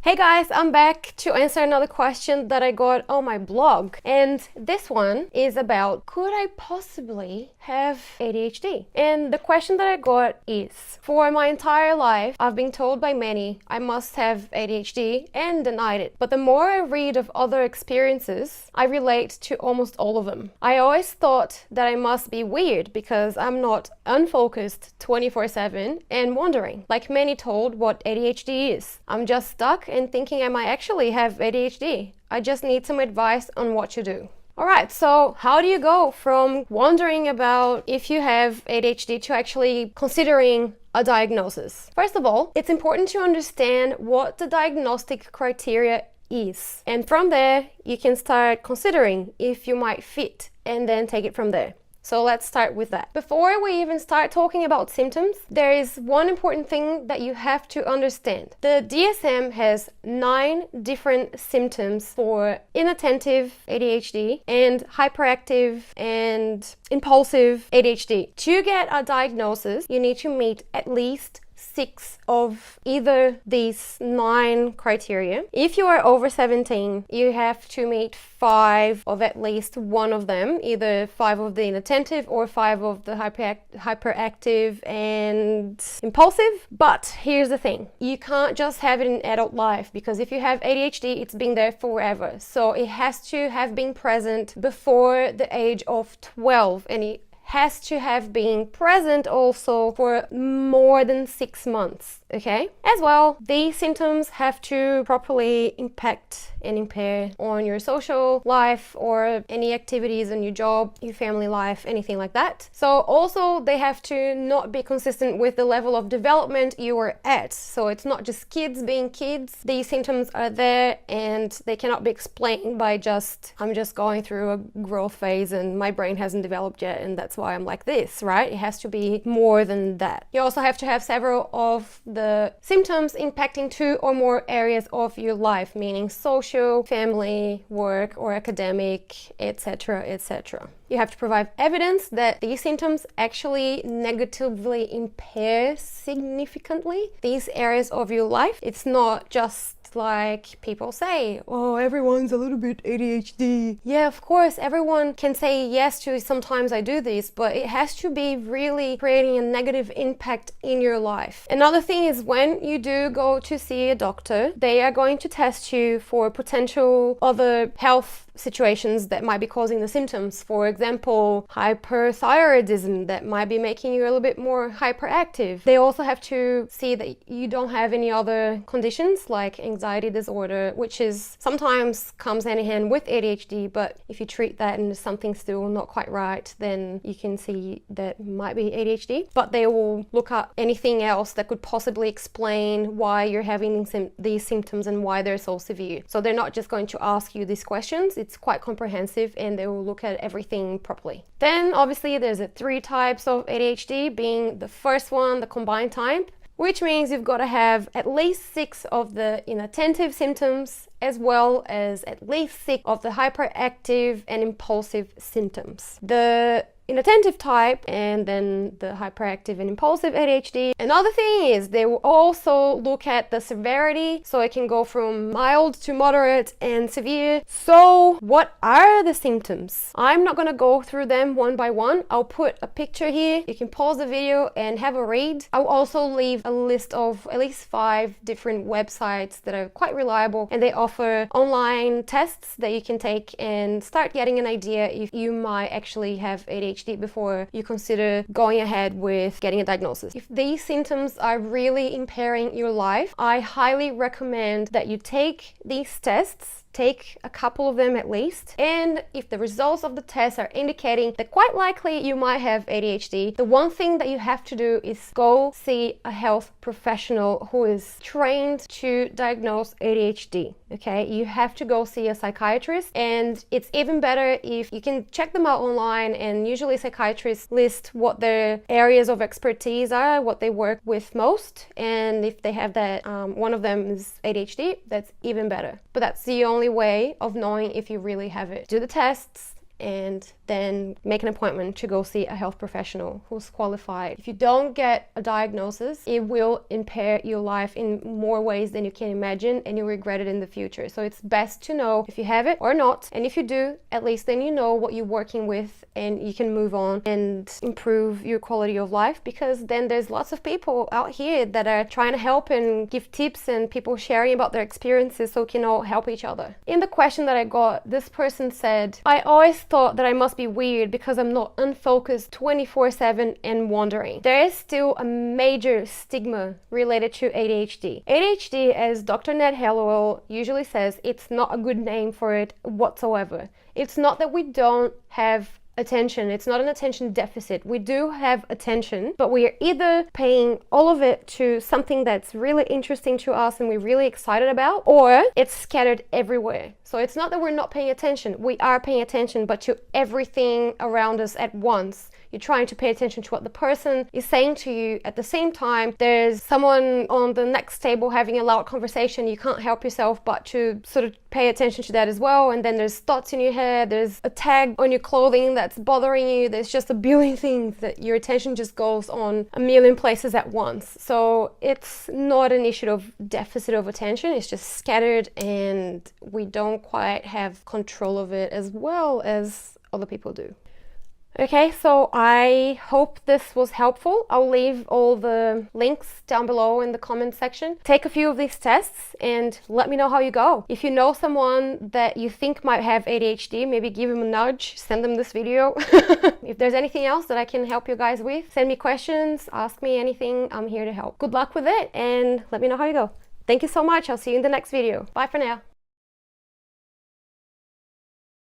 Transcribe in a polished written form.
Hey guys, I'm back to answer another question that I got on my blog. And this one is about, could I possibly have ADHD? And the question that I got is, for my entire life, I've been told by many I must have ADHD and denied it. But the more I read of other experiences, I relate to almost all of them. I always thought that I must be weird because I'm not unfocused 24/7 and wondering, like many told, what ADHD is. I'm just stuck and thinking I might actually have ADHD. I just need some advice on what to do. Alright, so how do you go from wondering about if you have ADHD to actually considering a diagnosis? First of all, it's important to understand what the diagnostic criteria is. And from there, you can start considering if you might fit and then take it from there. So let's start with that. Before we even start talking about symptoms, there is one important thing that you have to understand. The DSM has 9 different symptoms for inattentive ADHD and hyperactive and impulsive ADHD. To get a diagnosis, you need to meet at least 6 of either these 9 criteria. If you are over 17, you have to meet 5 of at least one of them, either 5 of the inattentive or 5 of the hyperactive and impulsive. But here's the thing, you can't just have it in adult life, because if you have ADHD, it's been there forever. So it has to have been present before the age of 12, and it has to have been present also for more than 6 months, okay? As well, these symptoms have to properly impact and impair on your social life or any activities on your job, your family life, anything like that. So also they have to not be consistent with the level of development you are at. So it's not just kids being kids. These symptoms are there and they cannot be explained by I'm just going through a growth phase and my brain hasn't developed yet and that's why I'm like this, right? It has to be more than that. You also have to have several of the symptoms impacting 2 or more areas of your life, meaning social, family, work, or academic, etc., etc. You have to provide evidence that these symptoms actually negatively impair significantly these areas of your life. It's not just like people say, oh, everyone's a little bit ADHD. Yeah, of course, everyone can say yes to sometimes I do this, but it has to be really creating a negative impact in your life. Another thing is when you do go to see a doctor, they are going to test you for potential other health situations that might be causing the symptoms. For example, hyperthyroidism that might be making you a little bit more hyperactive. They also have to see that you don't have any other conditions like anxiety disorder, which is sometimes comes hand in hand with ADHD, but if you treat that and there's something still not quite right, then you can see that might be ADHD. But they will look up anything else that could possibly explain why you're having these symptoms and why they're so severe. So they're not just going to ask you these questions. It's quite comprehensive and they will look at everything properly. Then obviously there's 3 types of ADHD, being the first one, the combined type, which means you've got to have at least 6 of the inattentive symptoms as well as at least 6 of the hyperactive and impulsive symptoms. The inattentive type and then the hyperactive and impulsive ADHD. Another thing is they will also look at the severity, so it can go from mild to moderate and severe. So what are the symptoms? I'm not going to go through them one by one. I'll put a picture here. You can pause the video and have a read. I'll also leave a list of at least 5 different websites that are quite reliable, and they offer online tests that you can take and start getting an idea if you might actually have ADHD before you consider going ahead with getting a diagnosis. If these symptoms are really impairing your life, I highly recommend that you take these tests. Take a couple of them at least, and if the results of the tests are indicating that quite likely you might have ADHD, the one thing that you have to do is go see a health professional who is trained to diagnose ADHD. Okay, you have to go see a psychiatrist, and it's even better if you can check them out online, and usually psychiatrists list what their areas of expertise are, what they work with most, and if they have that one of them is ADHD, that's even better. But that's the only way of knowing if you really have it. Do the tests, and then make an appointment to go see a health professional who's qualified. If you don't get a diagnosis, it will impair your life in more ways than you can imagine, and you'll regret it in the future. So it's best to know if you have it or not, and if you do, at least then you know what you're working with and you can move on and improve your quality of life, because then there's lots of people out here that are trying to help and give tips, and people sharing about their experiences so we can all help each other. In the question that I got, this person said, I always thought that I must be weird because I'm not unfocused 24/7 and wandering. There is still a major stigma related to ADHD. ADHD, as Dr. Ned Hallowell usually says, it's not a good name for it whatsoever. It's not that we don't have attention. It's not an attention deficit. We do have attention, but we are either paying all of it to something that's really interesting to us and we're really excited about, or it's scattered everywhere. So it's not that we're not paying attention. We are paying attention, but to everything around us at once. You're trying to pay attention to what the person is saying to you. At the same time, there's someone on the next table having a loud conversation. You can't help yourself but to sort of pay attention to that as well. And then there's thoughts in your head. There's a tag on your clothing that's bothering you. There's just a billion things that your attention just goes on a million places at once. So it's not an issue of deficit of attention. It's just scattered, and we don't quite have control of it as well as other people do. Okay, so I hope this was helpful. I'll leave all the links down below in the comment section. Take a few of these tests and let me know how you go. If you know someone that you think might have ADHD, maybe give them a nudge, send them this video. If there's anything else that I can help you guys with, send me questions, ask me anything. I'm here to help. Good luck with it and let me know how you go. Thank you so much. I'll see you in the next video. Bye for now.